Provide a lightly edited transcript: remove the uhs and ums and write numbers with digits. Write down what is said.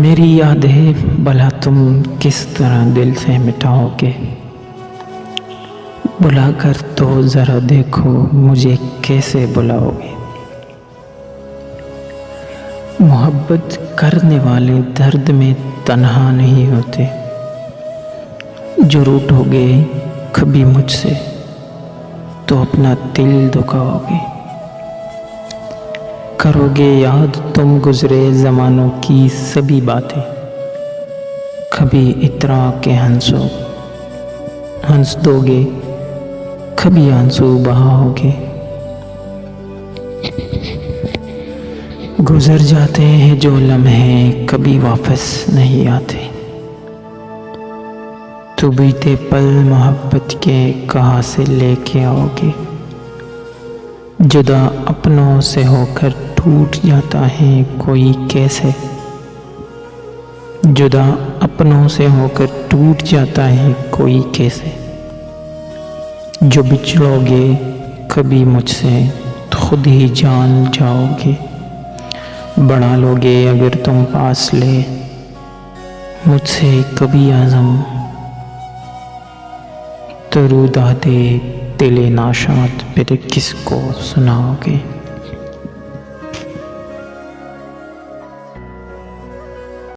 मेरी यादें भला तुम किस तरह दिल से मिटाओगे। बुलाकर तो ज़रा देखो मुझे कैसे बुलाओगे। मोहब्बत करने वाले दर्द में तन्हा नहीं होते। जो रूठोगे कभी मुझसे तो अपना दिल दुखाओगे। करोगे याद तुम गुजरे ज़मानों की सभी बातें। कभी इतरा के हंस दोगे, कभी आंसू बहाओगे। गुजर जाते हैं जो लम्हे कभी वापस नहीं आते। तो बीते पल मोहब्बत के कहाँ से लेके आओगे। जुदा अपनों से होकर टूट जाता है कोई कैसे। जुदा अपनों से होकर टूट जाता है कोई कैसे। जो बिछड़ोगे कभी मुझसे तो खुद ही जान जाओगे। बना लोगे अगर तुम पास ले मुझसे कभी आज़म। तो रुदादे दिले नाशाद फिर किसको सुनाओगे।